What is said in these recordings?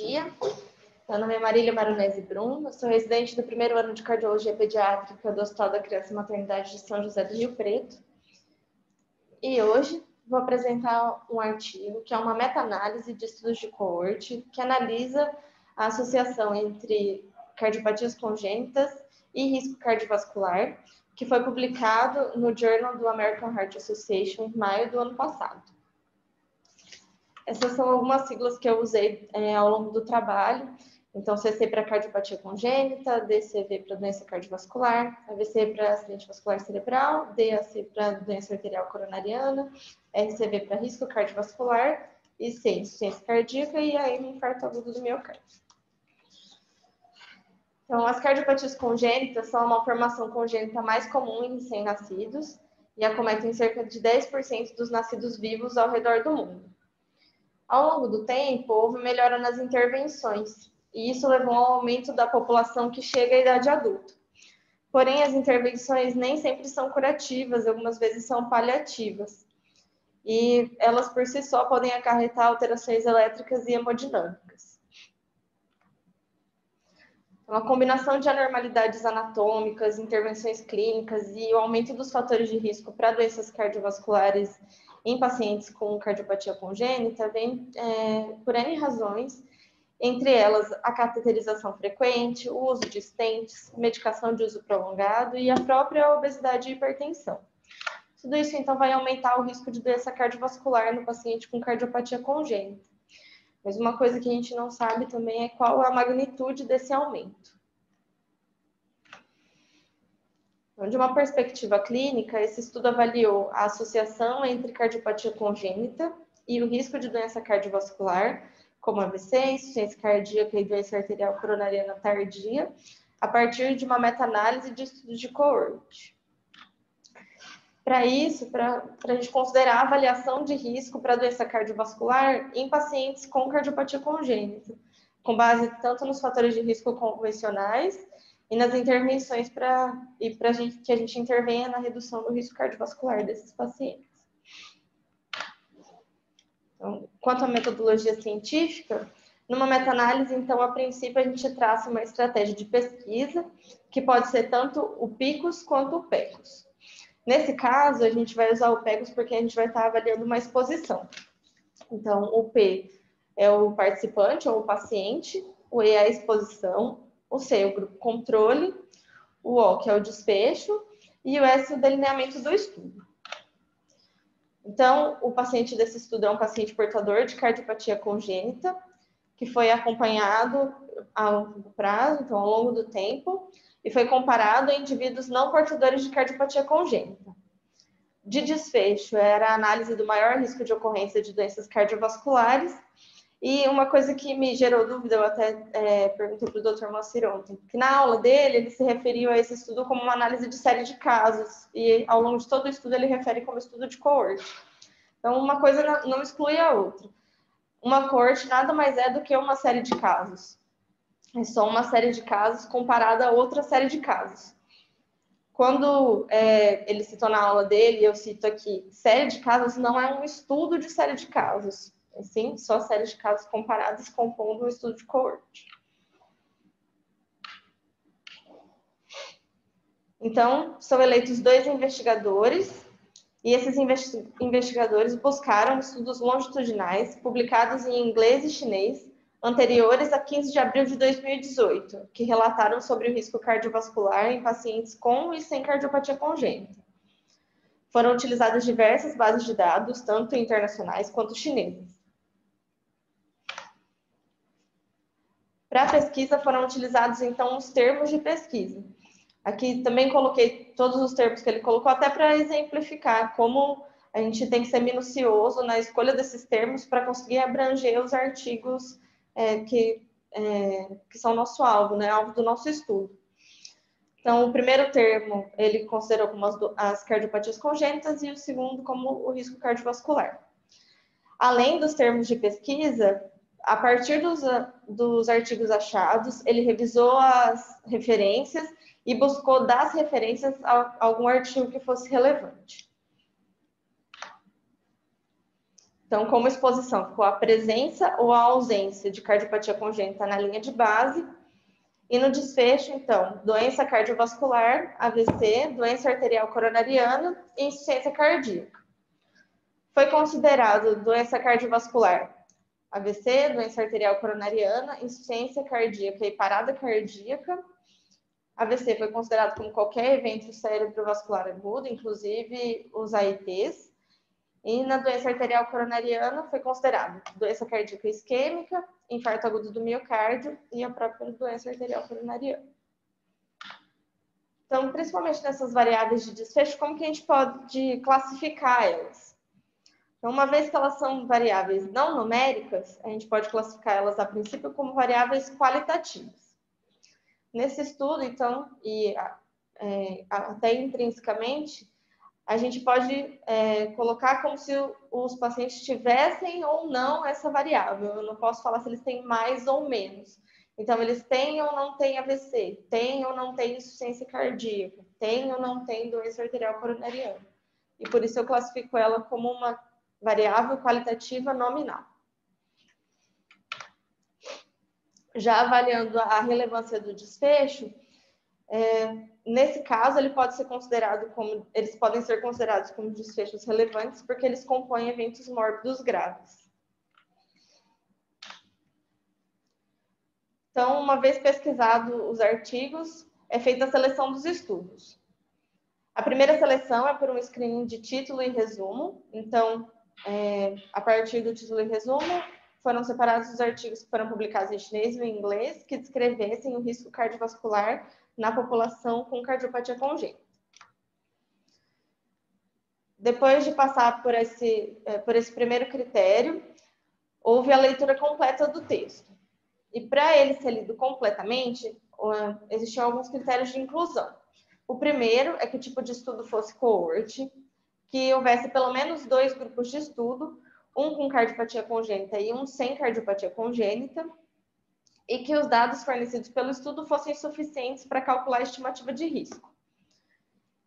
dia. Meu nome é Marília Maronese Brum, eu sou residente do primeiro ano de Cardiologia Pediátrica do Hospital da Criança e Maternidade de São José do Rio Preto. E hoje vou apresentar um artigo que é uma meta-análise de estudos de coorte que analisa a associação entre cardiopatias congênitas e risco cardiovascular, que foi publicado no Journal do American Heart Association em maio do ano passado. Essas são algumas siglas que eu usei ao longo do trabalho. Então, CC para cardiopatia congênita, DCV para doença cardiovascular, AVC para acidente vascular cerebral, DAC para doença arterial coronariana, RCV para risco cardiovascular, IC, insuficiência cardíaca e AM, infarto agudo do miocárdio. Então, as cardiopatias congênitas são uma formação congênita mais comum em recém-nascidos e acometem cerca de 10% dos nascidos vivos ao redor do mundo. Ao longo do tempo, houve melhora nas intervenções, e isso levou ao aumento da população que chega à idade adulta. Porém, as intervenções nem sempre são curativas, algumas vezes são paliativas. E elas, por si só, podem acarretar alterações elétricas e hemodinâmicas. Então, a combinação de anormalidades anatômicas, intervenções clínicas e o aumento dos fatores de risco para doenças cardiovasculares em pacientes com cardiopatia congênita vem por N razões, entre elas a cateterização frequente, o uso de stents, medicação de uso prolongado e a própria obesidade e hipertensão. Tudo isso, então, vai aumentar o risco de doença cardiovascular no paciente com cardiopatia congênita. Mas uma coisa que a gente não sabe também é qual a magnitude desse aumento. Então, de uma perspectiva clínica, esse estudo avaliou a associação entre cardiopatia congênita e o risco de doença cardiovascular, como AVC, insuficiência cardíaca e doença arterial coronariana tardia, a partir de uma meta-análise de estudos de coorte. Para isso, para a gente considerar a avaliação de risco para doença cardiovascular em pacientes com cardiopatia congênita, com base tanto nos fatores de risco convencionais e nas intervenções que a gente intervenha na redução do risco cardiovascular desses pacientes. Então, quanto à metodologia científica, numa meta-análise, então, a princípio, a gente traça uma estratégia de pesquisa, que pode ser tanto o PICOS quanto o PECOS. Nesse caso, a gente vai usar o PECOS porque a gente vai estar avaliando uma exposição. Então, o P é o participante ou o paciente, o E é a exposição, o C é o grupo controle, o O que é o desfecho e o S é o delineamento do estudo. Então, o paciente desse estudo é um paciente portador de cardiopatia congênita, que foi acompanhado a longo prazo, então ao longo do tempo, e foi comparado a indivíduos não portadores de cardiopatia congênita. De desfecho, era a análise do maior risco de ocorrência de doenças cardiovasculares, e uma coisa que me gerou dúvida, eu até perguntei para o Dr. Moacir ontem, que na aula dele, ele se referiu a esse estudo como uma análise de série de casos, e ao longo de todo o estudo ele refere como estudo de coorte. Então, uma coisa não exclui a outra. Uma coorte nada mais é do que uma série de casos. É só uma série de casos comparada a outra série de casos. Quando ele citou na aula dele, eu cito aqui, série de casos não é um estudo de série de casos. Sim, só série de casos comparados compondo um estudo de coorte. Então, são eleitos 2 investigadores, e esses investigadores buscaram estudos longitudinais publicados em inglês e chinês, anteriores a 15 de abril de 2018, que relataram sobre o risco cardiovascular em pacientes com e sem cardiopatia congênita. Foram utilizadas diversas bases de dados, tanto internacionais quanto chinesas. Para a pesquisa foram utilizados, então, os termos de pesquisa. Aqui também coloquei todos os termos que ele colocou, até para exemplificar como a gente tem que ser minucioso na escolha desses termos para conseguir abranger os artigos que são nosso alvo, né, alvo do nosso estudo. Então, o primeiro termo, ele considerou como as cardiopatias congênitas e o segundo como o risco cardiovascular. Além dos termos de pesquisa, a partir dos artigos achados, ele revisou as referências e buscou das referências algum artigo que fosse relevante. Então, como exposição, ficou a presença ou a ausência de cardiopatia congênita na linha de base. E no desfecho, então, doença cardiovascular, AVC, doença arterial coronariana e insuficiência cardíaca. Foi considerado doença cardiovascular, AVC, doença arterial coronariana, insuficiência cardíaca e parada cardíaca. AVC foi considerado como qualquer evento cerebrovascular agudo, inclusive os AITs. E na doença arterial coronariana foi considerado doença cardíaca isquêmica, infarto agudo do miocárdio e a própria doença arterial coronariana. Então, principalmente nessas variáveis de desfecho, como que a gente pode classificar elas? Então, uma vez que elas são variáveis não numéricas, a gente pode classificar elas a princípio como variáveis qualitativas. Nesse estudo, então, e até intrinsecamente, a gente pode colocar como se os pacientes tivessem ou não essa variável. Eu não posso falar se eles têm mais ou menos. Então, eles têm ou não têm AVC, têm ou não têm insuficiência cardíaca, têm ou não têm doença arterial coronariana. E por isso eu classifico ela como uma variável qualitativa nominal. Já avaliando a relevância do desfecho, nesse caso, eles podem ser considerados como desfechos relevantes porque eles compõem eventos mórbidos graves. Então, uma vez pesquisado os artigos, é feita a seleção dos estudos. A primeira seleção é por um screening de título e resumo. Então, a partir do título e resumo, foram separados os artigos que foram publicados em chinês e em inglês que descrevessem o risco cardiovascular na população com cardiopatia congênita. Depois de passar por esse primeiro critério, houve a leitura completa do texto. E para ele ser lido completamente, existiam alguns critérios de inclusão. O primeiro é que o tipo de estudo fosse coorte, que houvesse pelo menos 2 grupos de estudo, um com cardiopatia congênita e um sem cardiopatia congênita, e que os dados fornecidos pelo estudo fossem suficientes para calcular a estimativa de risco.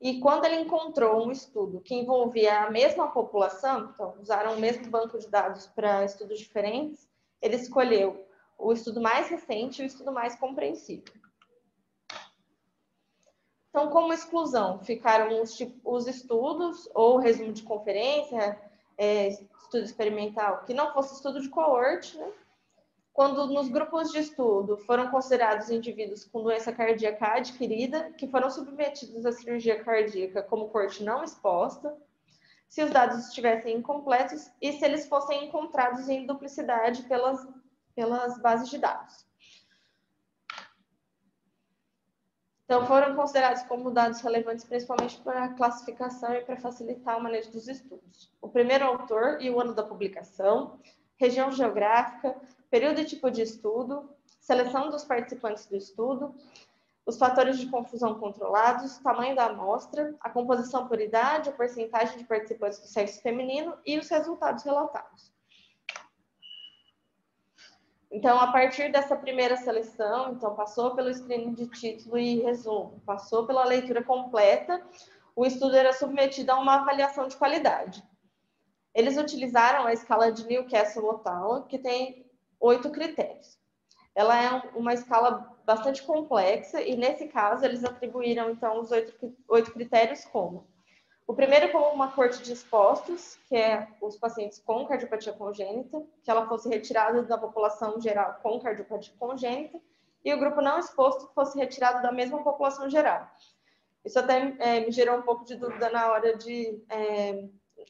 E quando ele encontrou um estudo que envolvia a mesma população, então usaram o mesmo banco de dados para estudos diferentes, ele escolheu o estudo mais recente e o estudo mais compreensível. Então, como exclusão, ficaram os estudos ou resumo de conferência, estudo experimental, que não fosse estudo de coorte, né? Quando nos grupos de estudo foram considerados indivíduos com doença cardíaca adquirida, que foram submetidos à cirurgia cardíaca como coorte não exposta, se os dados estivessem incompletos e se eles fossem encontrados em duplicidade pelas bases de dados. Então, foram considerados como dados relevantes principalmente para a classificação e para facilitar o manejo dos estudos. O primeiro autor e o ano da publicação, região geográfica, período e tipo de estudo, seleção dos participantes do estudo, os fatores de confusão controlados, tamanho da amostra, a composição por idade, a porcentagem de participantes do sexo feminino e os resultados relatados. Então, a partir dessa primeira seleção, então passou pelo screening de título e resumo, passou pela leitura completa, o estudo era submetido a uma avaliação de qualidade. Eles utilizaram a escala de Newcastle-Ottawa, que tem 8 critérios. Ela é uma escala bastante complexa e, nesse caso, eles atribuíram, então, os 8 critérios como: o primeiro como uma corte de expostos, que é os pacientes com cardiopatia congênita, que ela fosse retirada da população geral com cardiopatia congênita, e o grupo não exposto fosse retirado da mesma população geral. Isso até me gerou um pouco de dúvida na hora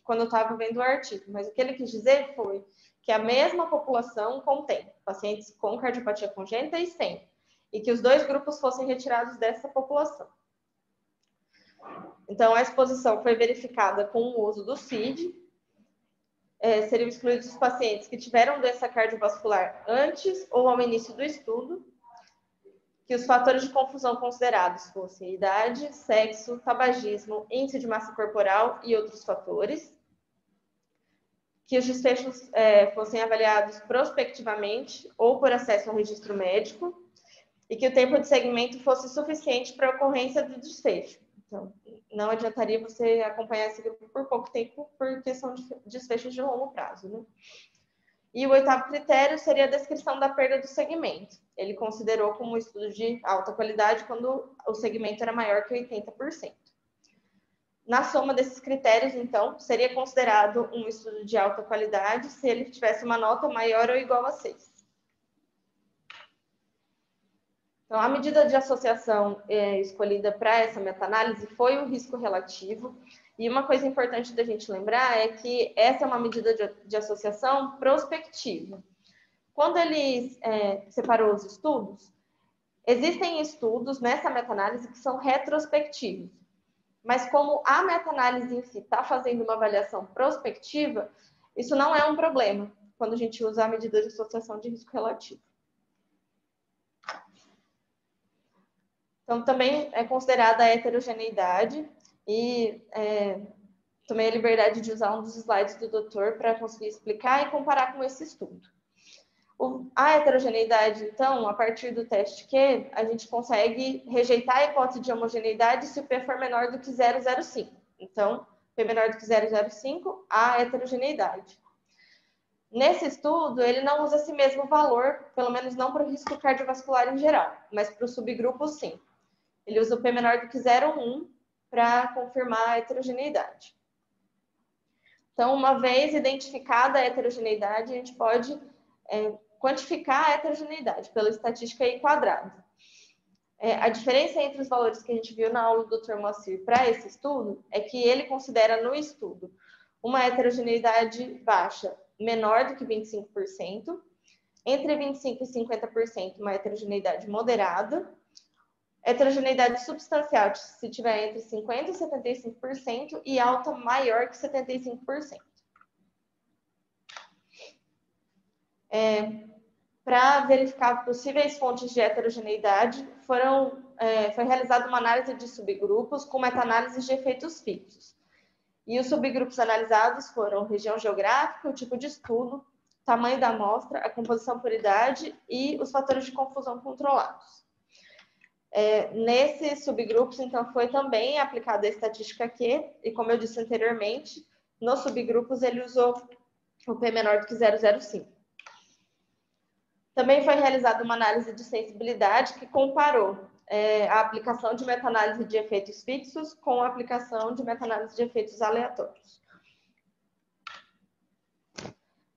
quando eu estava vendo o artigo, mas o que ele quis dizer foi que a mesma população contém pacientes com cardiopatia congênita e sem, e que os 2 grupos fossem retirados dessa população. Então, a exposição foi verificada com o uso do CID. Seriam excluídos os pacientes que tiveram doença cardiovascular antes ou ao início do estudo, que os fatores de confusão considerados fossem idade, sexo, tabagismo, índice de massa corporal e outros fatores, que os desfechos fossem avaliados prospectivamente ou por acesso ao registro médico, e que o tempo de segmento fosse suficiente para a ocorrência do desfecho. Então, não adiantaria você acompanhar esse grupo por pouco tempo, porque são desfechos de longo prazo, né? E o 8º critério seria a descrição da perda do segmento. Ele considerou como um estudo de alta qualidade quando o segmento era maior que 80%. Na soma desses critérios, então, seria considerado um estudo de alta qualidade se ele tivesse uma nota maior ou igual a 6. Então, a medida de associação escolhida para essa meta-análise foi o risco relativo. E uma coisa importante da gente lembrar é que essa é uma medida de associação prospectiva. Quando ele separou os estudos, existem estudos nessa meta-análise que são retrospectivos. Mas como a meta-análise em si está fazendo uma avaliação prospectiva, isso não é um problema quando a gente usa a medida de associação de risco relativo. Então, também é considerada a heterogeneidade e tomei a liberdade de usar um dos slides do doutor para conseguir explicar e comparar com esse estudo. A heterogeneidade, então, a partir do teste Q, a gente consegue rejeitar a hipótese de homogeneidade se o P for menor do que 0,05. Então, P menor do que 0,05, há heterogeneidade. Nesse estudo, ele não usa esse mesmo valor, pelo menos não para o risco cardiovascular em geral, mas para o subgrupo, sim. Ele usa o P menor do que 0,1 para confirmar a heterogeneidade. Então, uma vez identificada a heterogeneidade, a gente pode quantificar a heterogeneidade pela estatística I quadrada. A diferença entre os valores que a gente viu na aula do Dr. Moacir para esse estudo é que ele considera no estudo uma heterogeneidade baixa menor do que 25%, entre 25% e 50% uma heterogeneidade moderada, heterogeneidade substancial se tiver entre 50% e 75% e alta maior que 75%. Para verificar possíveis fontes de heterogeneidade, foi realizada uma análise de subgrupos com meta-análise de efeitos fixos. E os subgrupos analisados foram região geográfica, o tipo de estudo, tamanho da amostra, a composição por idade e os fatores de confusão controlados. Nesses subgrupos, então, foi também aplicada a estatística Q, e como eu disse anteriormente, nos subgrupos ele usou o P menor do que 0,05. Também foi realizada uma análise de sensibilidade que comparou a aplicação de meta-análise de efeitos fixos com a aplicação de meta-análise de efeitos aleatórios.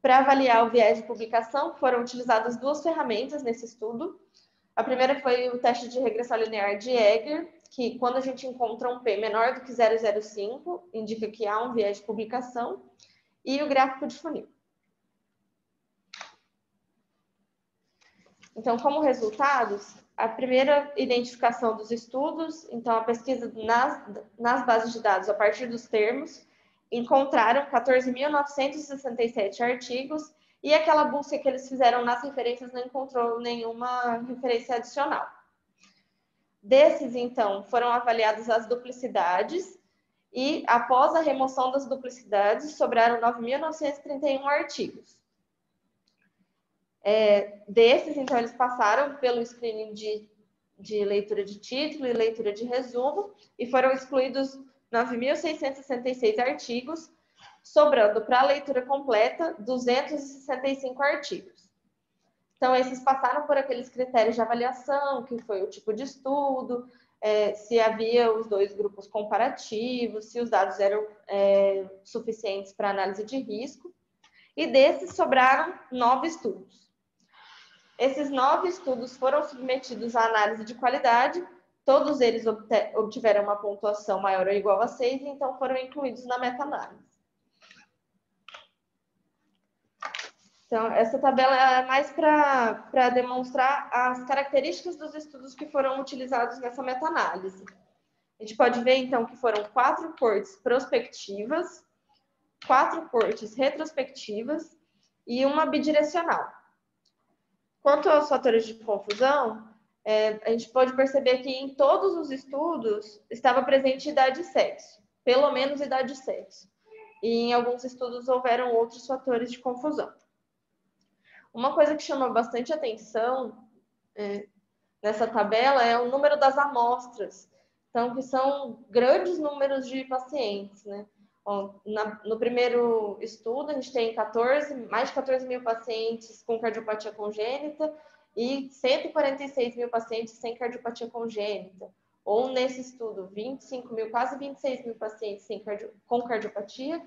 Para avaliar o viés de publicação, foram utilizadas duas ferramentas nesse estudo. A primeira foi o teste de regressão linear de Egger, que quando a gente encontra um P menor do que 0,05, indica que há um viés de publicação, e o gráfico de funil. Então, como resultados, a primeira identificação dos estudos, então a pesquisa nas bases de dados a partir dos termos, encontraram 14.967 artigos e aquela busca que eles fizeram nas referências não encontrou nenhuma referência adicional. Desses, então, foram avaliadas as duplicidades e, após a remoção das duplicidades, sobraram 9.931 artigos. Desses, então, eles passaram pelo screening de leitura de título e leitura de resumo e foram excluídos 9.666 artigos, sobrando para a leitura completa 265 artigos. Então, esses passaram por aqueles critérios de avaliação, que foi o tipo de estudo, se havia os dois grupos comparativos, se os dados eram suficientes para análise de risco, e desses sobraram 9 estudos. Esses 9 estudos foram submetidos à análise de qualidade, todos eles obtiveram uma pontuação maior ou igual a 6, e então foram incluídos na meta-análise. Então, essa tabela é mais para demonstrar as características dos estudos que foram utilizados nessa meta-análise. A gente pode ver, então, que foram 4 cortes prospectivas, 4 cortes retrospectivas e uma bidirecional. Quanto aos fatores de confusão, a gente pode perceber que em todos os estudos estava presente idade e sexo, pelo menos idade e sexo. E em alguns estudos houveram outros fatores de confusão. Uma coisa que chama bastante atenção nessa tabela é o número das amostras. Então, que são grandes números de pacientes, né? No primeiro estudo, a gente tem mais de 14 mil pacientes com cardiopatia congênita e 146 mil pacientes sem cardiopatia congênita. Ou nesse estudo, 25 mil, quase 26 mil pacientes com cardiopatia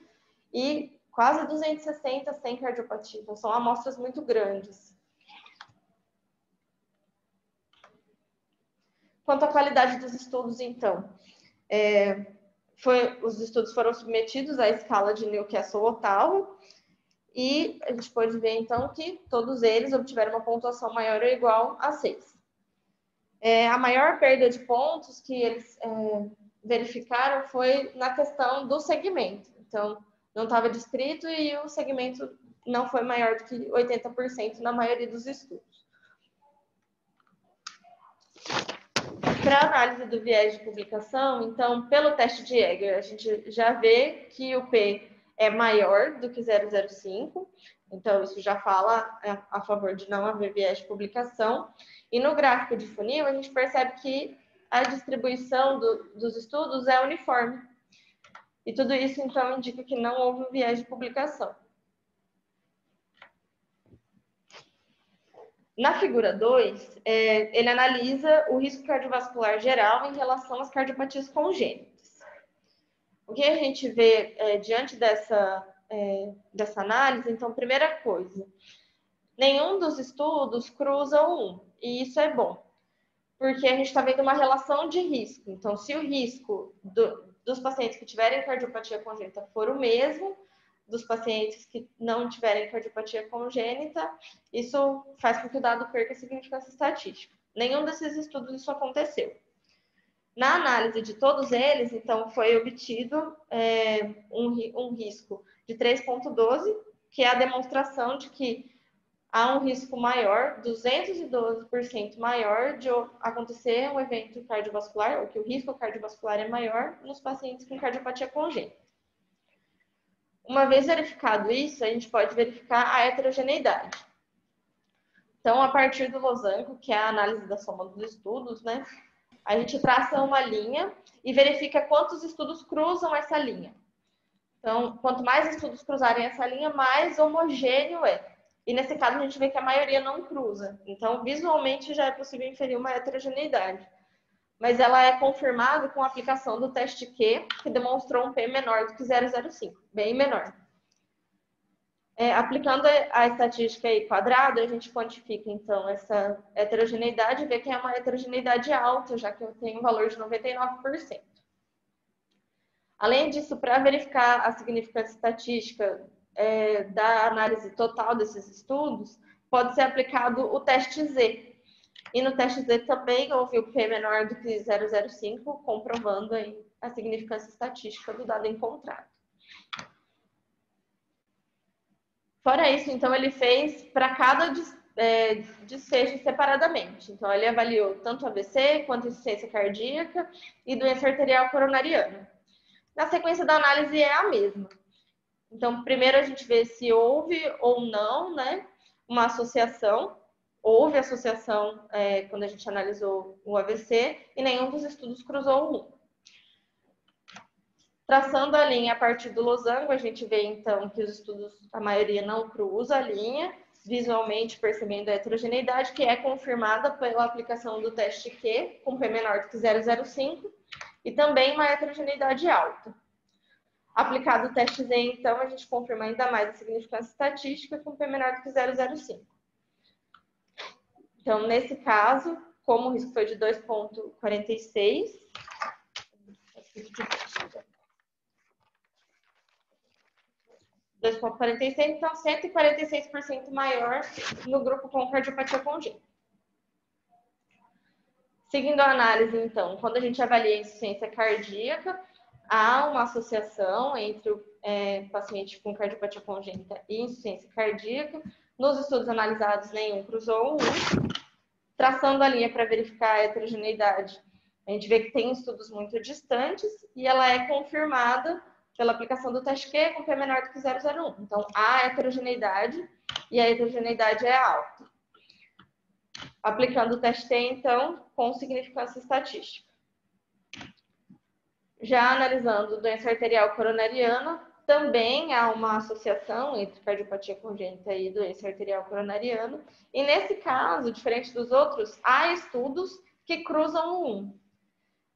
e quase 260 sem cardiopatia. Então, são amostras muito grandes. Quanto à qualidade dos estudos, então, os estudos foram submetidos à escala de Newcastle-Ottawa e a gente pode ver, então, que todos eles obtiveram uma pontuação maior ou igual a 6. A maior perda de pontos que eles verificaram foi na questão do segmento. Então, não estava descrito e o segmento não foi maior do que 80% na maioria dos estudos. Para análise do viés de publicação, então, pelo teste de Egger, a gente já vê que o P é maior do que 0,05, então isso já fala a favor de não haver viés de publicação. E no gráfico de funil, a gente percebe que a distribuição dos estudos é uniforme. E tudo isso, então, indica que não houve viés de publicação. Na figura 2, ele analisa o risco cardiovascular geral em relação às cardiopatias congênitas. O que a gente vê diante dessa análise, então, primeira coisa, nenhum dos estudos cruza o 1, e isso é bom, porque a gente está vendo uma relação de risco. Então, se o risco dos pacientes que tiverem cardiopatia congênita for o mesmo dos pacientes que não tiverem cardiopatia congênita, isso faz com que o dado perca significância estatística. Nenhum desses estudos isso aconteceu. Na análise de todos eles, então, foi obtido um risco de 3,12, que é a demonstração de que há um risco maior, 212% maior, de acontecer um evento cardiovascular, ou que o risco cardiovascular é maior nos pacientes com cardiopatia congênita. Uma vez verificado isso, a gente pode verificar a heterogeneidade. Então, a partir do losango, que é a análise da soma dos estudos, né, a gente traça uma linha e verifica quantos estudos cruzam essa linha. Então, quanto mais estudos cruzarem essa linha, mais homogêneo é. E nesse caso, a gente vê que a maioria não cruza. Então, visualmente, já é possível inferir uma heterogeneidade. Mas ela é confirmada com a aplicação do teste Q, que demonstrou um P menor do que 0,05, bem menor. Aplicando a estatística aí quadrada, a gente quantifica, então, essa heterogeneidade e vê que é uma heterogeneidade alta, já que eu tenho um valor de 99%. Além disso, para verificar a significância estatística da análise total desses estudos, pode ser aplicado o teste Z. E no teste Z também houve o P menor do que 0,05, comprovando aí a significância estatística do dado encontrado. Fora isso, então, ele fez para cada desfecho separadamente. Então, ele avaliou tanto AVC quanto insuficiência cardíaca e doença arterial coronariana. Na sequência da análise é a mesma. Então, primeiro a gente vê se houve ou não, né, uma associação. Houve associação quando a gente analisou o AVC e nenhum dos estudos cruzou o 1. Traçando a linha a partir do losango, a gente vê, então, que os estudos, a maioria não cruza a linha, visualmente percebendo a heterogeneidade, que é confirmada pela aplicação do teste Q, com P menor do que 0,05, e também uma heterogeneidade alta. Aplicado o teste Z, então, a gente confirma ainda mais a significância estatística com P menor do que 0,05. Então, nesse caso, como o risco foi de 2,46, então 146% maior no grupo com cardiopatia congênita. Seguindo a análise, então, quando a gente avalia a insuficiência cardíaca, há uma associação entre o paciente com cardiopatia congênita e insuficiência cardíaca. Nos estudos analisados, nenhum cruzou o 1. Traçando a linha para verificar a heterogeneidade, a gente vê que tem estudos muito distantes e ela é confirmada pela aplicação do teste Q com P menor do que 0,01. Então, há heterogeneidade e a heterogeneidade é alta. Aplicando o teste T, então, com significância estatística. Já analisando doença arterial coronariana, também há uma associação entre cardiopatia congênita e doença arterial coronariana. E nesse caso, diferente dos outros, há estudos que cruzam o 1.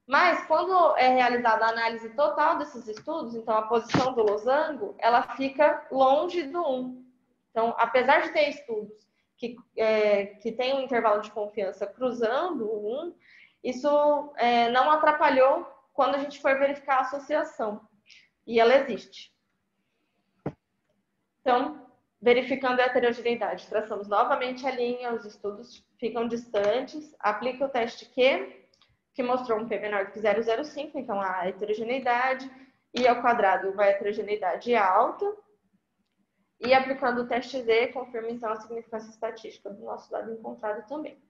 Mas quando é realizada a análise total desses estudos, então a posição do losango, ela fica longe do 1. Então, apesar de ter estudos que tem um intervalo de confiança cruzando o 1, isso não atrapalhou quando a gente for verificar a associação. E ela existe. Então, verificando a heterogeneidade, traçamos novamente a linha, os estudos ficam distantes, aplica o teste Q, que mostrou um P menor do que 0,05, então a heterogeneidade, e ao quadrado vai a heterogeneidade alta, e aplicando o teste Z, confirma então a significância estatística do nosso dado encontrado também.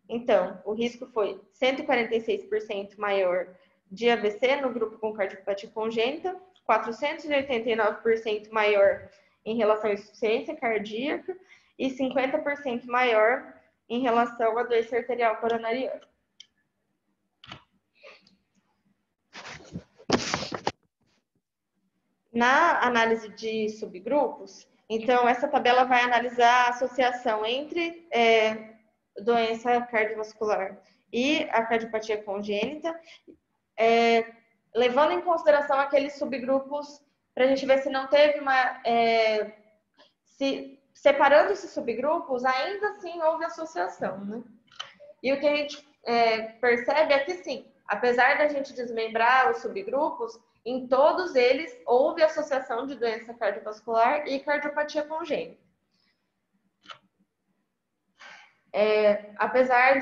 Então, o risco foi 146% maior de AVC no grupo com cardiopatia congênita, 489% maior em relação à insuficiência cardíaca e 50% maior em relação à doença arterial coronariana. Na análise de subgrupos, então, essa tabela vai analisar a associação entre doença cardiovascular e a cardiopatia congênita, levando em consideração aqueles subgrupos, para a gente ver se não teve uma... separando esses subgrupos, ainda assim houve associação, né? E o que a gente percebe é que, sim, apesar da gente desmembrar os subgrupos, em todos eles houve associação de doença cardiovascular e cardiopatia congênita. Apesar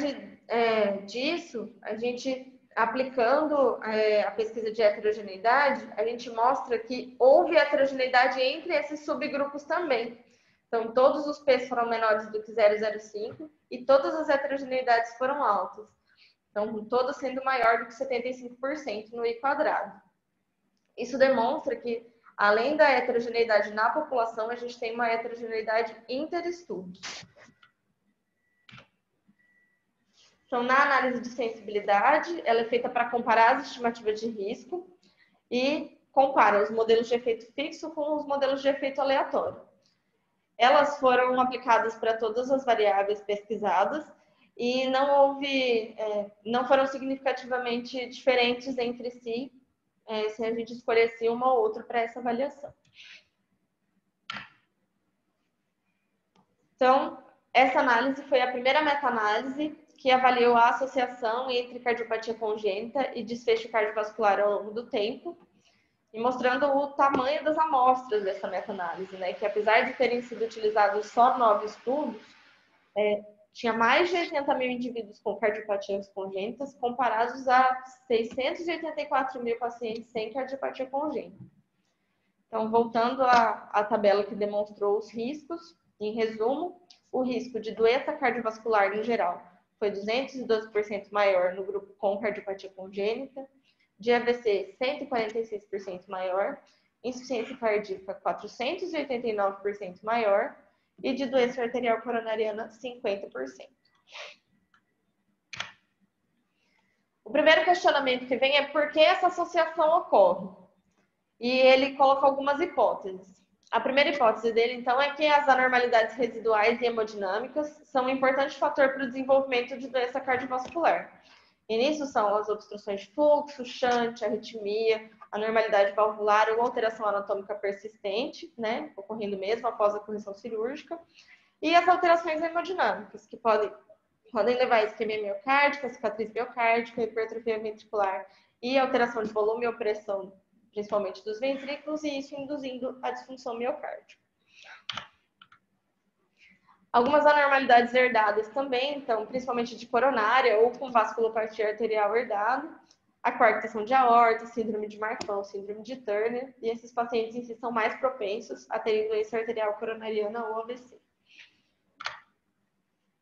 disso, a gente, aplicando a pesquisa de heterogeneidade, a gente mostra que houve heterogeneidade entre esses subgrupos também. Então, todos os P's foram menores do que 0,05 e todas as heterogeneidades foram altas. Então, todas sendo maior do que 75% no I quadrado. Isso demonstra que, além da heterogeneidade na população, a gente tem uma heterogeneidade interestudos. Então, na análise de sensibilidade, ela é feita para comparar as estimativas de risco e compara os modelos de efeito fixo com os modelos de efeito aleatório. Elas foram aplicadas para todas as variáveis pesquisadas e não foram significativamente diferentes entre si, se a gente escolhesse uma ou outra para essa avaliação. Então, essa análise foi a primeira meta-análise que avaliou a associação entre cardiopatia congênita e desfecho cardiovascular ao longo do tempo, e mostrando o tamanho das amostras dessa meta-análise, né? Que apesar de terem sido utilizados só 9 estudos, tinha mais de 80 mil indivíduos com cardiopatias congênitas, comparados a 684 mil pacientes sem cardiopatia congênita. Então, voltando à tabela que demonstrou os riscos, em resumo, o risco de doença cardiovascular no geral foi 212% maior no grupo com cardiopatia congênita, de AVC 146% maior, insuficiência cardíaca 489% maior e de doença arterial coronariana 50%. O primeiro questionamento que vem é por que essa associação ocorre? E ele coloca algumas hipóteses. A primeira hipótese dele, então, é que as anormalidades residuais e hemodinâmicas são um importante fator para o desenvolvimento de doença cardiovascular. E nisso são as obstruções de fluxo, shunt, arritmia, anormalidade valvular ou alteração anatômica persistente, né, ocorrendo mesmo após a correção cirúrgica, e as alterações hemodinâmicas, que podem levar a isquemia miocárdica, cicatriz miocárdica, hipertrofia ventricular e alteração de volume ou pressão, principalmente dos ventrículos, e isso induzindo a disfunção miocárdica. Algumas anormalidades herdadas também, então, principalmente de coronária ou com vasculopatia arterial herdado, a coarctação de aorta, síndrome de Marfan, síndrome de Turner, e esses pacientes em si são mais propensos a terem doença arterial coronariana ou AVC.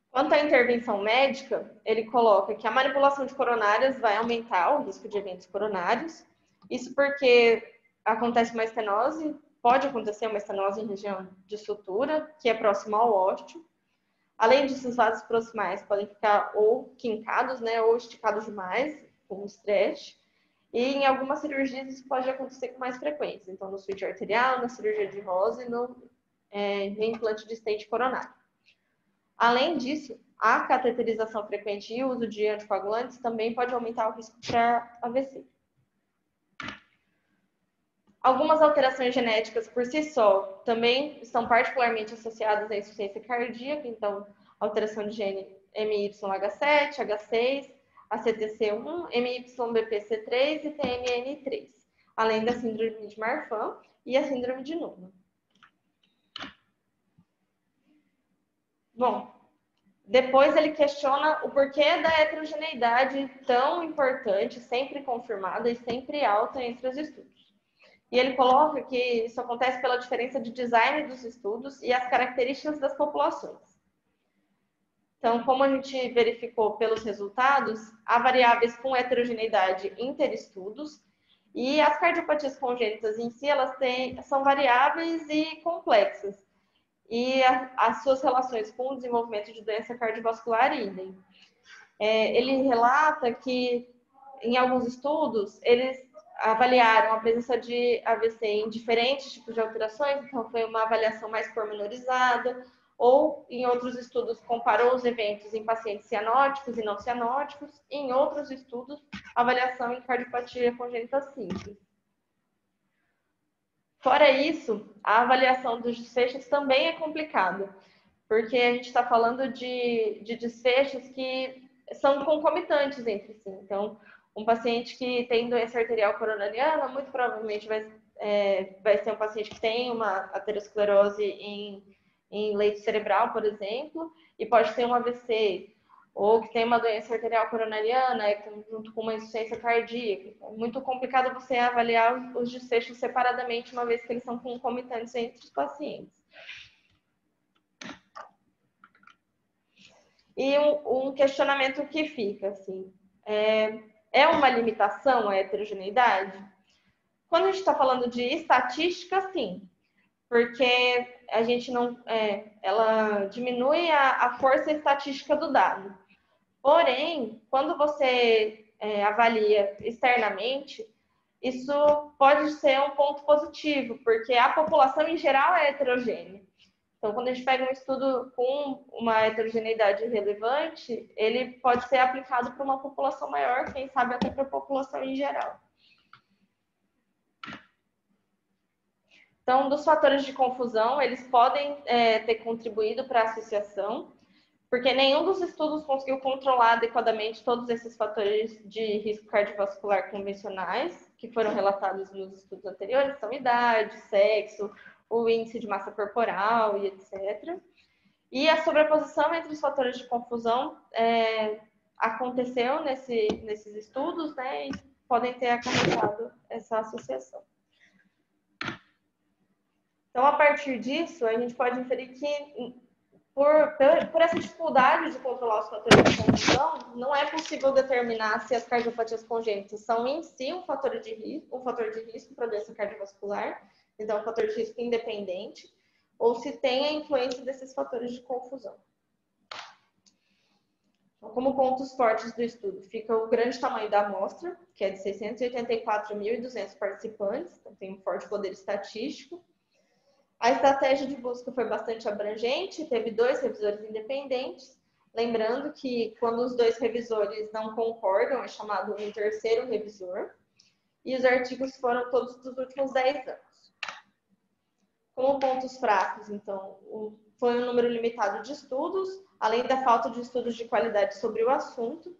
Quanto à intervenção médica, ele coloca que a manipulação de coronárias vai aumentar o risco de eventos coronários. Isso porque acontece uma estenose, pode acontecer uma estenose em região de sutura, que é próxima ao ósteo. Além disso, os vasos proximais podem ficar ou quincados, né, ou esticados demais, com estresse. E em algumas cirurgias isso pode acontecer com mais frequência. Então, no switch arterial, na cirurgia de Rose e no implante de stent coronário. Além disso, a cateterização frequente e o uso de anticoagulantes também pode aumentar o risco para AVC. Algumas alterações genéticas por si só também estão particularmente associadas à insuficiência cardíaca, então alteração de gene MYH7, H6, ACTC1, MYBPC3 e TMN3, além da síndrome de Marfan e a síndrome de Noonan. Bom, depois ele questiona o porquê da heterogeneidade tão importante, sempre confirmada e sempre alta entre os estudos. E ele coloca que isso acontece pela diferença de design dos estudos e as características das populações. Então, como a gente verificou pelos resultados, há variáveis com heterogeneidade interestudos e as cardiopatias congênitas em si, são variáveis e complexas. E as suas relações com o desenvolvimento de doença cardiovascular idem. Ele relata que, em alguns estudos, eles avaliaram a presença de AVC em diferentes tipos de alterações, então foi uma avaliação mais pormenorizada, ou em outros estudos comparou os eventos em pacientes cianóticos e não cianóticos, e em outros estudos, avaliação em cardiopatia congênita simples. Fora isso, a avaliação dos desfechos também é complicada, porque a gente está falando de desfechos que são concomitantes entre si. Então, um paciente que tem doença arterial coronariana, muito provavelmente vai ser um paciente que tem uma aterosclerose em leito cerebral, por exemplo, e pode ter um AVC, ou que tem uma doença arterial coronariana junto com uma insuficiência cardíaca. É muito complicado você avaliar os desfechos separadamente, uma vez que eles são concomitantes entre os pacientes. E um questionamento que fica, assim, é uma limitação a heterogeneidade? Quando a gente está falando de estatística, sim, porque a gente não, ela diminui a força estatística do dado. Porém, quando você avalia externamente, isso pode ser um ponto positivo, porque a população em geral é heterogênea. Então, quando a gente pega um estudo com uma heterogeneidade relevante, ele pode ser aplicado para uma população maior, quem sabe até para a população em geral. Então, dos fatores de confusão, eles podem ter contribuído para a associação, porque nenhum dos estudos conseguiu controlar adequadamente todos esses fatores de risco cardiovascular convencionais, que foram relatados nos estudos anteriores, são idade, sexo, o índice de massa corporal e etc. E a sobreposição entre os fatores de confusão aconteceu nesses estudos, né, e podem ter acarretado essa associação. Então, a partir disso, a gente pode inferir que, por essa dificuldade de controlar os fatores de confusão, não é possível determinar se as cardiopatias congênitas são em si um fator de risco para a doença cardiovascular, então um fator de risco independente, ou se tem a influência desses fatores de confusão. Então, como pontos fortes do estudo, fica o grande tamanho da amostra, que é de 684.200 participantes, então tem um forte poder estatístico. A estratégia de busca foi bastante abrangente, teve 2 revisores independentes, lembrando que quando os 2 revisores não concordam, é chamado um terceiro revisor, e os artigos foram todos dos últimos 10 anos. Como pontos fracos, então, foi um número limitado de estudos, além da falta de estudos de qualidade sobre o assunto,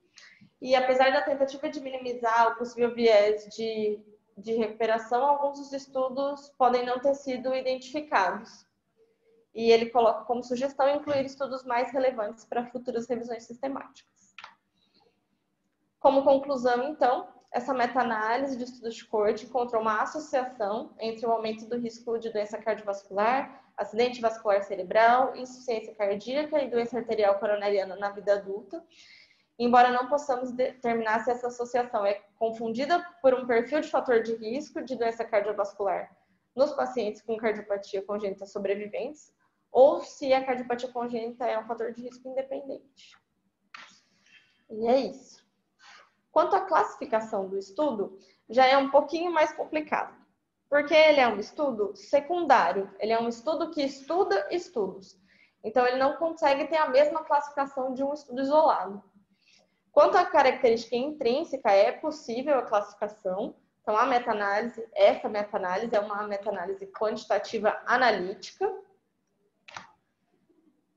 e apesar da tentativa de minimizar o possível viés de recuperação, alguns dos estudos podem não ter sido identificados. E ele coloca como sugestão incluir estudos mais relevantes para futuras revisões sistemáticas. Como conclusão, então, essa meta-análise de estudos de coorte encontrou uma associação entre o aumento do risco de doença cardiovascular, acidente vascular cerebral, insuficiência cardíaca e doença arterial coronariana na vida adulta, embora não possamos determinar se essa associação é confundida por um perfil de fator de risco de doença cardiovascular nos pacientes com cardiopatia congênita sobreviventes, ou se a cardiopatia congênita é um fator de risco independente. E é isso. Quanto à classificação do estudo, já é um pouquinho mais complicado, porque ele é um estudo secundário, ele é um estudo que estuda estudos. Então, ele não consegue ter a mesma classificação de um estudo isolado. Quanto à característica intrínseca, é possível a classificação. Então, a meta-análise, essa meta-análise é uma meta-análise quantitativa analítica.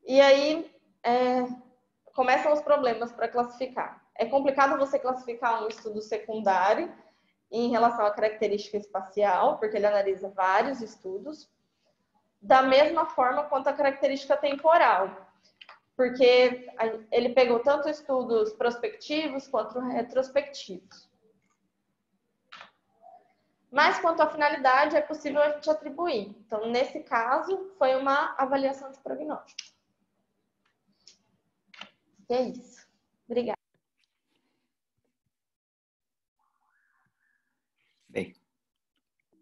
E aí, começam os problemas para classificar. É complicado você classificar um estudo secundário em relação à característica espacial, porque ele analisa vários estudos, da mesma forma quanto a característica temporal, porque ele pegou tanto estudos prospectivos quanto retrospectivos. Mas quanto à finalidade, é possível a gente atribuir. Então, nesse caso, foi uma avaliação de prognóstico. E é isso. Obrigada. Bem,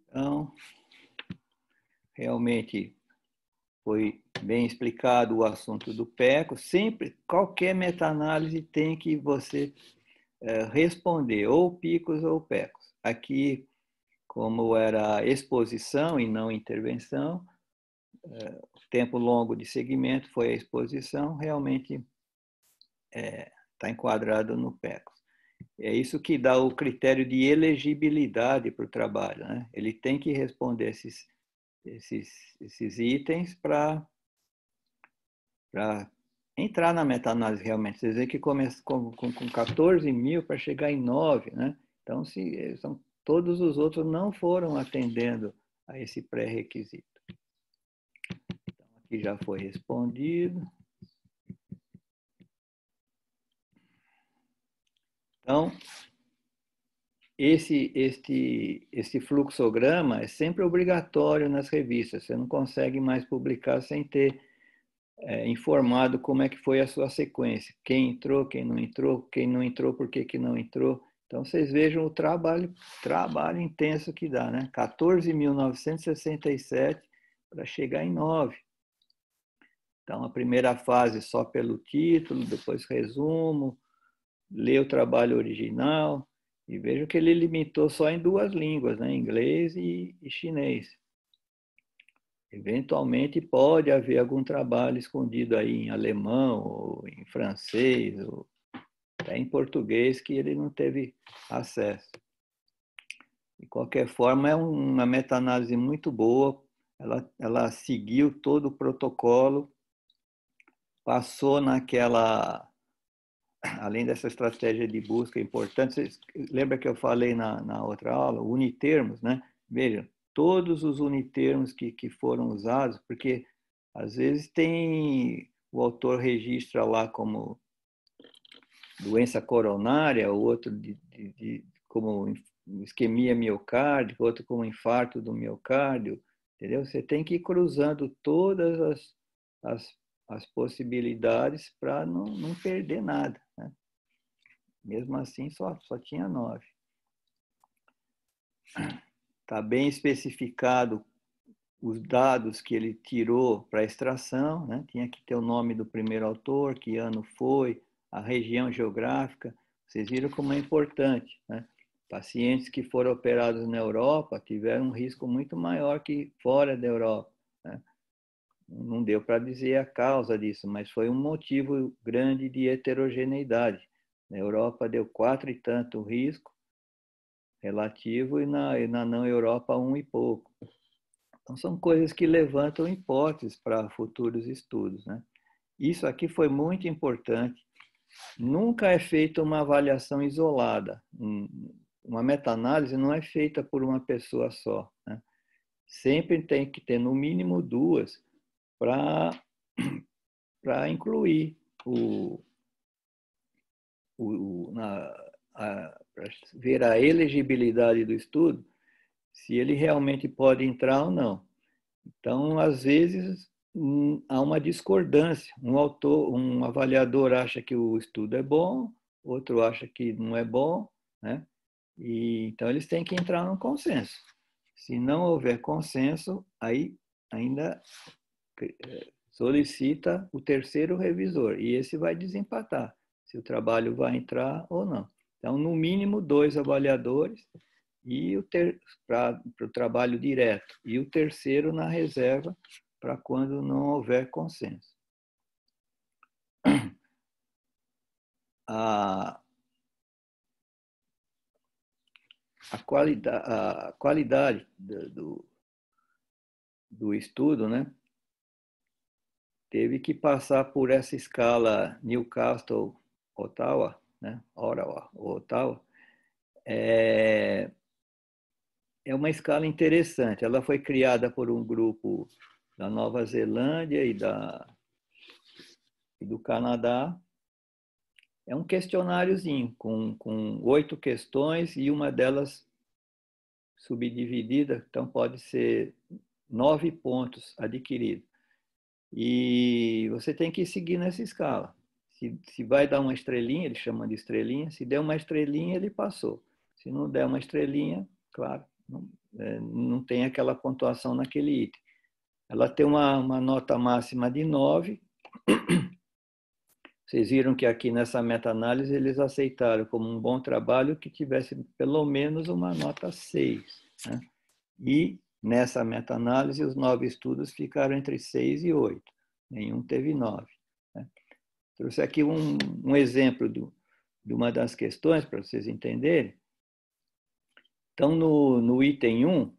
então, realmente foi bem explicado o assunto do PECO. Sempre, qualquer meta-análise tem que você responder ou PICOS ou PECOS. Aqui, como era exposição e não intervenção, tempo longo de segmento foi a exposição, realmente está enquadrado no PECOS. É isso que dá o critério de elegibilidade para o trabalho, né? Ele tem que responder esses itens para entrar na meta-análise realmente. Vocês veem que começa com 14 mil para chegar em 9, né? Então, todos os outros não foram atendendo a esse pré-requisito. Então, aqui já foi respondido. Então, esse fluxograma é sempre obrigatório nas revistas. Você não consegue mais publicar sem ter informado como é que foi a sua sequência. Quem entrou, quem não entrou, por que não entrou. Então, vocês vejam o trabalho intenso que dá, né? 14.967 para chegar em 9. Então, a primeira fase só pelo título, depois resumo, ler o trabalho original, e vejo que ele limitou só em 2 línguas, né? Inglês e chinês. Eventualmente pode haver algum trabalho escondido aí em alemão, ou em francês, ou até em português, que ele não teve acesso. De qualquer forma, é uma meta-análise muito boa, ela seguiu todo o protocolo, passou naquela... Além dessa estratégia de busca importante, vocês lembra que eu falei na outra aula, unitermos, né? Vejam, todos os unitermos que foram usados, porque às vezes o autor registra lá como doença coronária, o outro como isquemia miocárdica, outro como infarto do miocárdio, entendeu? Você tem que ir cruzando todas as possibilidades para não perder nada, né? Mesmo assim, só tinha 9. Está bem especificado os dados que ele tirou para extração, né? Tinha que ter o nome do primeiro autor, que ano foi, a região geográfica. Vocês viram como é importante, né? Pacientes que foram operados na Europa tiveram um risco muito maior que fora da Europa, né? Não deu para dizer a causa disso, mas foi um motivo grande de heterogeneidade. Na Europa deu 4 e tanto o risco relativo e na não Europa 1 e pouco. Então, são coisas que levantam hipóteses para futuros estudos, né? Isso aqui foi muito importante. Nunca é feita uma avaliação isolada. Uma meta-análise não é feita por uma pessoa só, né? Sempre tem que ter, no mínimo, 2 para incluir para ver a elegibilidade do estudo, se ele realmente pode entrar ou não. Então, às vezes, há uma discordância. Um avaliador acha que o estudo é bom, outro acha que não é bom, né? Então, eles têm que entrar num consenso. Se não houver consenso, aí ainda solicita o terceiro revisor, e esse vai desempatar se o trabalho vai entrar ou não. Então, no mínimo, 2 avaliadores e para o trabalho direto. E o terceiro na reserva para quando não houver consenso. A qualidade do estudo, né, teve que passar por essa escala Newcastle-Ottawa, né, Ottawa. É uma escala interessante. Ela foi criada por um grupo da Nova Zelândia e do Canadá. É um questionáriozinho com 8 questões e uma delas subdividida, então pode ser 9 pontos adquiridos. E você tem que seguir nessa escala. Se vai dar uma estrelinha, eles chamam de estrelinha, se der uma estrelinha, ele passou. Se não der uma estrelinha, claro, não tem aquela pontuação naquele item. Ela tem uma nota máxima de 9. Vocês viram que aqui nessa meta-análise eles aceitaram como um bom trabalho que tivesse pelo menos uma nota 6. Né? E nessa meta-análise os 9 estudos ficaram entre 6 e 8. Nenhum teve 9. Né? Trouxe aqui um exemplo de uma das questões para vocês entenderem. Então, no item 1,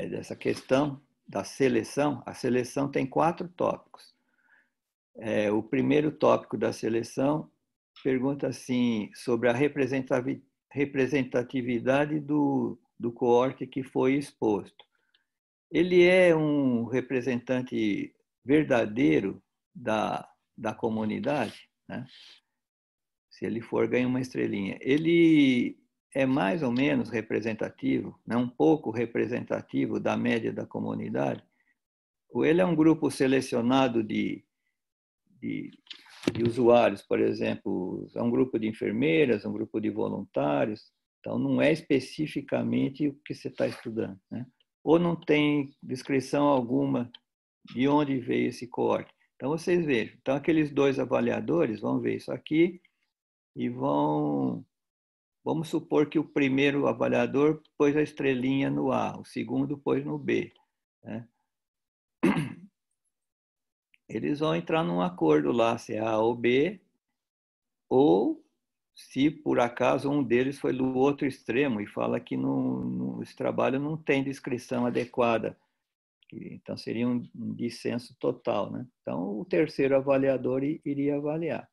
dessa questão da seleção, a seleção tem 4 tópicos. O primeiro tópico da seleção pergunta assim, sobre a representatividade do coorte que foi exposto. Ele é um representante verdadeiro da comunidade, né? Se ele for, ganha uma estrelinha. Ele é mais ou menos representativo, né? Um pouco representativo da média da comunidade, ou ele é um grupo selecionado de usuários, por exemplo, é um grupo de enfermeiras, um grupo de voluntários, então não é especificamente o que você está estudando, né? Ou não tem descrição alguma de onde veio esse coorte. Então, vocês vejam. Então, aqueles 2 avaliadores vão ver isso aqui e vamos supor que o primeiro avaliador pôs a estrelinha no A, o segundo pôs no B. Né? Eles vão entrar num acordo lá, se é A ou B, ou se por acaso um deles foi do outro extremo e fala que esse trabalho não tem descrição adequada. Então, seria um dissenso total. Né? Então, o terceiro avaliador iria avaliar.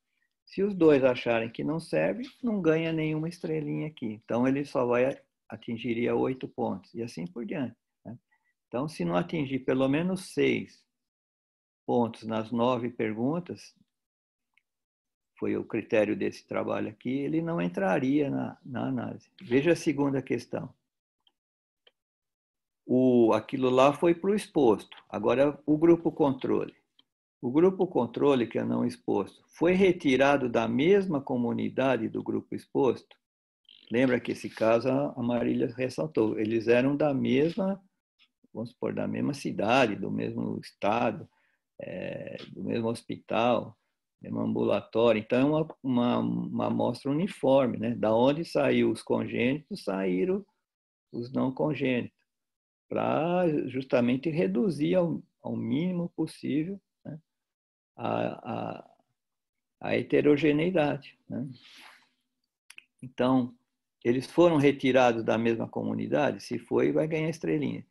Se os 2 acharem que não serve, não ganha nenhuma estrelinha aqui. Então, ele só atingiria 8 pontos, e assim por diante. Né? Então, se não atingir pelo menos 6 pontos nas 9 perguntas, foi o critério desse trabalho aqui, ele não entraria na análise. Veja a segunda questão. Aquilo lá foi para o exposto. Agora, o grupo controle. O grupo controle, que é não exposto, foi retirado da mesma comunidade do grupo exposto? Lembra que esse caso a Marília ressaltou. Eles eram da mesma, vamos supor, da mesma cidade, do mesmo estado, do mesmo hospital, mesmo ambulatório. Então, é uma amostra uniforme, né? Da onde saiu os congênitos, saíram os não congênitos, para justamente reduzir ao mínimo possível, né, a heterogeneidade. Né? Então, eles foram retirados da mesma comunidade? Se foi, vai ganhar estrelinha.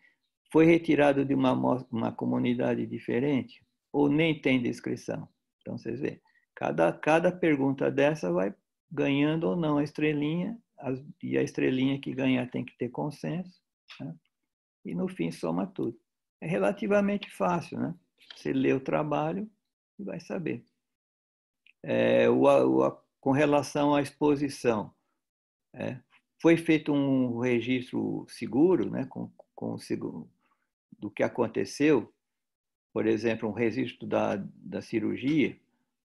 Foi retirado de uma comunidade diferente? Ou nem tem descrição? Então, vocês veem, cada pergunta dessa vai ganhando ou não a estrelinha, e a estrelinha que ganhar tem que ter consenso, né? E no fim soma tudo. É relativamente fácil, né? Você lê o trabalho e vai saber. Com relação à exposição, foi feito um registro seguro, né? Com do que aconteceu, por exemplo, um registro da cirurgia,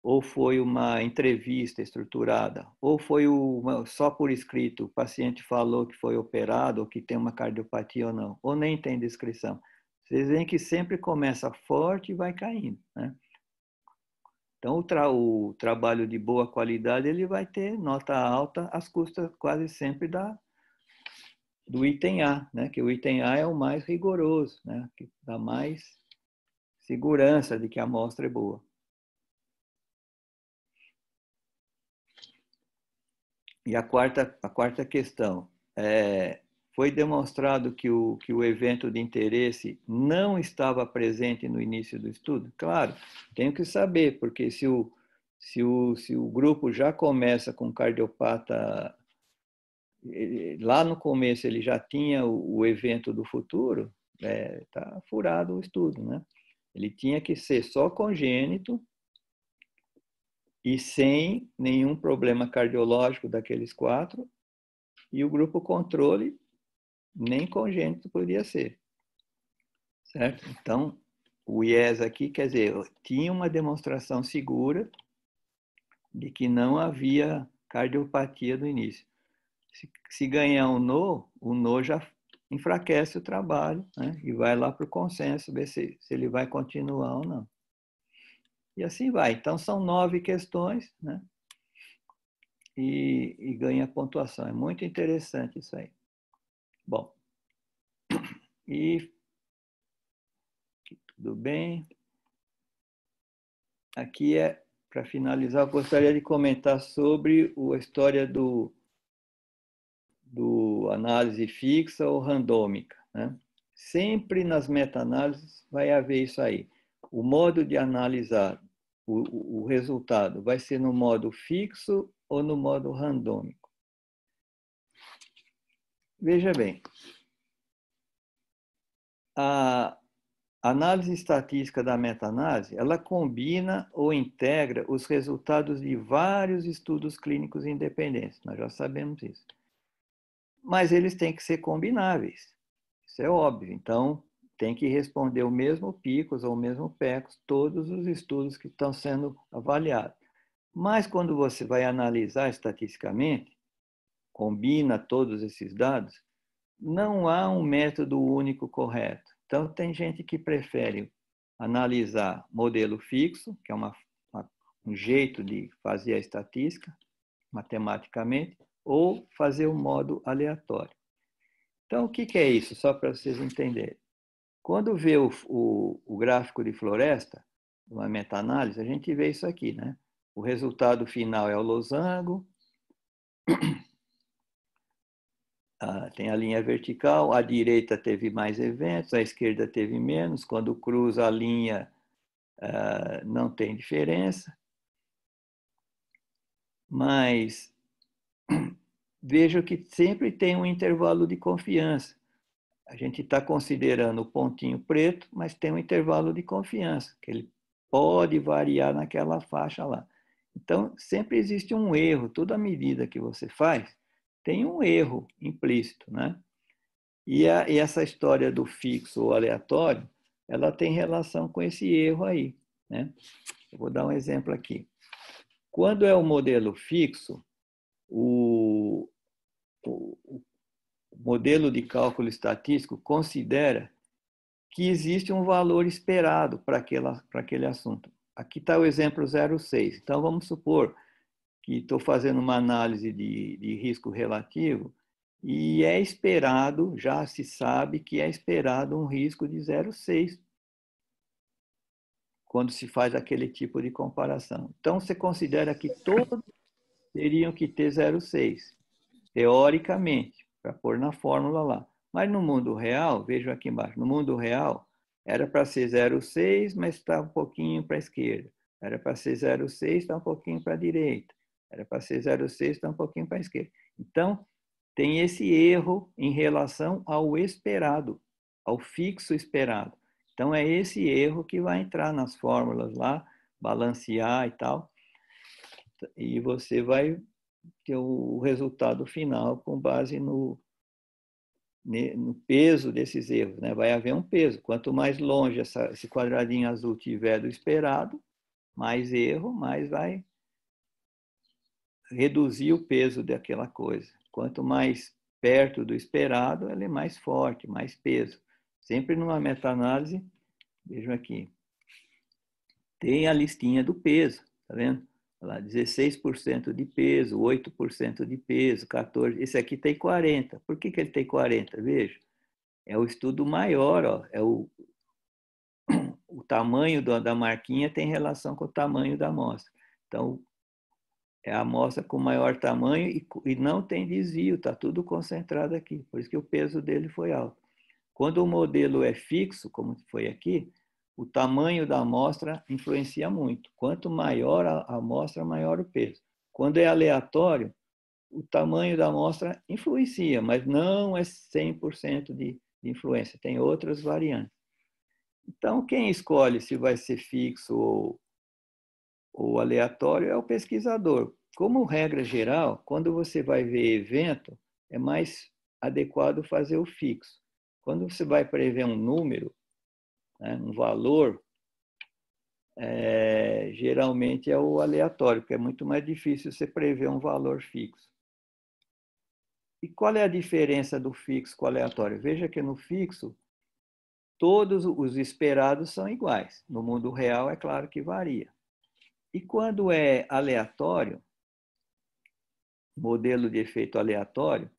ou foi uma entrevista estruturada, ou foi só por escrito, o paciente falou que foi operado, ou que tem uma cardiopatia ou não, ou nem tem descrição. Vocês veem que sempre começa forte e vai caindo. Né? Então, o trabalho de boa qualidade ele vai ter nota alta às custas quase sempre do item A, né? Que o item A é o mais rigoroso, né? Que dá mais segurança de que a amostra é boa. E a quarta questão. Foi demonstrado que o evento de interesse não estava presente no início do estudo? Claro, tenho que saber, porque se o grupo já começa com cardiopata, lá no começo ele já tinha o evento do futuro, tá furado o estudo, né? Ele tinha que ser só congênito e sem nenhum problema cardiológico daqueles 4, e o grupo controle nem congênito podia ser, certo? Então, o IES aqui, quer dizer, tinha uma demonstração segura de que não havia cardiopatia no início. Se ganhar um no, o no já enfraquece o trabalho, né? E vai lá para o consenso, ver se ele vai continuar ou não. E assim vai. Então, são 9 questões, né? E ganha pontuação. É muito interessante isso aí. Bom, e tudo bem. Aqui para finalizar, eu gostaria de comentar sobre a história do análise fixa ou randômica, né? Sempre nas meta-análises vai haver isso aí. O modo de analisar o resultado vai ser no modo fixo ou no modo randômico. Veja bem, a análise estatística da meta-análise, ela combina ou integra os resultados de vários estudos clínicos independentes. Nós já sabemos isso. Mas eles têm que ser combináveis. Isso é óbvio. Então, tem que responder o mesmo PICOS ou o mesmo PECOS, todos os estudos que estão sendo avaliados. Mas quando você vai analisar estatisticamente, combina todos esses dados, não há um método único correto. Então, tem gente que prefere analisar modelo fixo, que é um jeito de fazer a estatística, matematicamente, ou fazer o modo aleatório. Então, o que é isso? Só para vocês entenderem. Quando vê o gráfico de floresta, uma meta-análise, a gente vê isso aqui, né? O resultado final é o losango, tem a linha vertical, a direita teve mais eventos, a esquerda teve menos, quando cruza a linha não tem diferença, mas veja que sempre tem um intervalo de confiança. A gente está considerando o pontinho preto, mas tem um intervalo de confiança, que ele pode variar naquela faixa lá. Então, sempre existe um erro, toda medida que você faz tem um erro implícito, né? E essa história do fixo ou aleatório, ela tem relação com esse erro aí, né? Eu vou dar um exemplo aqui. Quando é o modelo fixo, o modelo de cálculo estatístico considera que existe um valor esperado para aquele assunto. Aqui está o exemplo 0,6. Então, vamos supor que estou fazendo uma análise de risco relativo e é esperado, já se sabe que é esperado um risco de 0,6 quando se faz aquele tipo de comparação. Então, você considera que todos teriam que ter 0,6, teoricamente, para pôr na fórmula lá. Mas no mundo real, vejam aqui embaixo, no mundo real, era para ser 0,6, mas está um pouquinho para a esquerda. Era para ser 0,6, está um pouquinho para a direita. Era para ser 0,6, está um pouquinho para a esquerda. Então, tem esse erro em relação ao esperado, ao fixo esperado. Então, é esse erro que vai entrar nas fórmulas lá, balancear e tal, e você vai ter o resultado final com base no peso desses erros, né? Vai haver um peso. Quanto mais longe esse quadradinho azul tiver do esperado, mais erro, mais vai reduzir o peso daquela coisa. Quanto mais perto do esperado, ela é mais forte, mais peso. Sempre numa meta-análise, vejam aqui, tem a listinha do peso. Tá vendo? Olha lá, 16% de peso, 8% de peso, 14%. Esse aqui tem 40%. Por que ele tem 40%? Veja, é o estudo maior, ó, é o tamanho da marquinha tem relação com o tamanho da amostra. Então, é a amostra com maior tamanho e não tem desvio, está tudo concentrado aqui. Por isso que o peso dele foi alto. Quando o modelo é fixo, como foi aqui, o tamanho da amostra influencia muito. Quanto maior a amostra, maior o peso. Quando é aleatório, o tamanho da amostra influencia, mas não é 100% de influência, tem outras variantes. Então, quem escolhe se vai ser fixo ou aleatório é o pesquisador. Como regra geral, quando você vai ver evento, é mais adequado fazer o fixo. Quando você vai prever um número, né, um valor, geralmente é o aleatório, porque é muito mais difícil você prever um valor fixo. E qual é a diferença do fixo com o aleatório? Veja que no fixo, todos os esperados são iguais. No mundo real, é claro que varia. E quando é aleatório, modelo de efeito aleatório,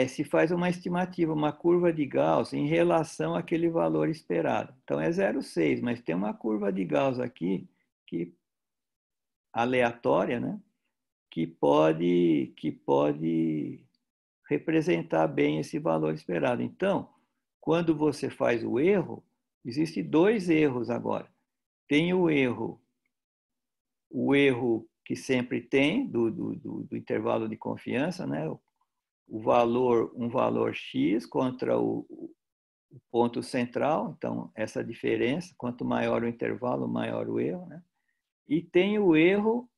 se faz uma estimativa, uma curva de Gauss em relação àquele valor esperado. Então, é 0,6, mas tem uma curva de Gauss aqui, aleatória, né? que pode representar bem esse valor esperado. Então, quando você faz o erro, existem dois erros agora. Tem o erro que sempre tem do intervalo de confiança, né? Um valor X contra o ponto central, então essa diferença, quanto maior o intervalo, maior o erro, né? E tem o erro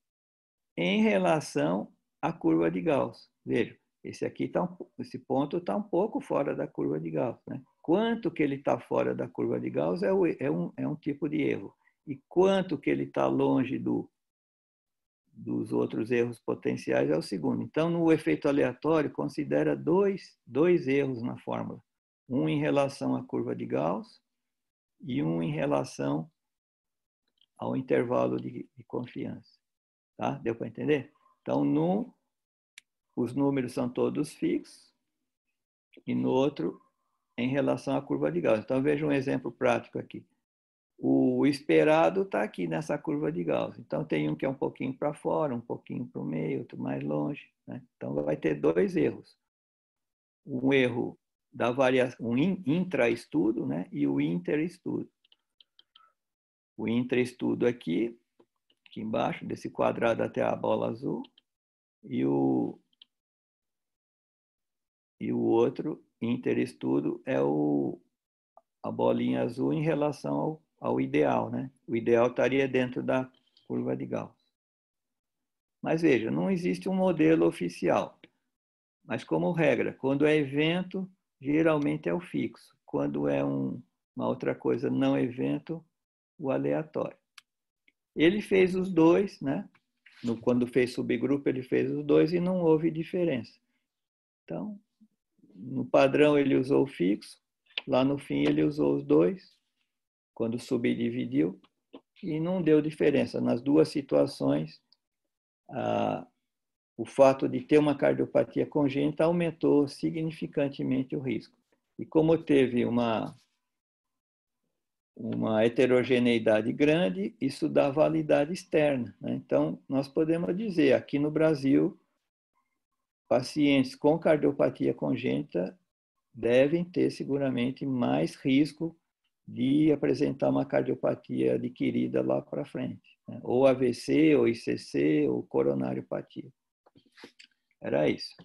em relação à curva de Gauss. Veja, esse ponto está um pouco fora da curva de Gauss, né? Quanto que ele está fora da curva de Gauss é um tipo de erro. E quanto que ele está longe dos outros erros potenciais é o segundo. Então, no efeito aleatório, considera dois erros na fórmula. Um em relação à curva de Gauss e um em relação ao intervalo de confiança. Tá? Deu para entender? Então, os números são todos fixos e no outro, em relação à curva de Gauss. Então, veja um exemplo prático aqui. O esperado está aqui nessa curva de Gauss. Então, tem um que é um pouquinho para fora, um pouquinho para o meio, outro mais longe. Né? Então, vai ter dois erros. Um erro da variação, um intraestudo, né? E o interestudo. O intraestudo aqui embaixo, desse quadrado até a bola azul, e o outro interestudo é a bolinha azul em relação ao ideal, né? O ideal estaria dentro da curva de Gauss. Mas veja, não existe um modelo oficial. Mas como regra, quando é evento, geralmente é o fixo. Quando é uma outra coisa não evento, o aleatório. Ele fez os dois, né? Quando fez subgrupo, ele fez os dois e não houve diferença. Então, no padrão ele usou o fixo, lá no fim ele usou os dois, quando subdividiu, e não deu diferença. Nas duas situações, o fato de ter uma cardiopatia congênita aumentou significantemente o risco. E como teve uma heterogeneidade grande, isso dá validade externa. Né? Então, nós podemos dizer, aqui no Brasil, pacientes com cardiopatia congênita devem ter seguramente mais risco de apresentar uma cardiopatia adquirida lá para frente, né? Ou AVC, ou ICC, ou coronariopatia. Era isso.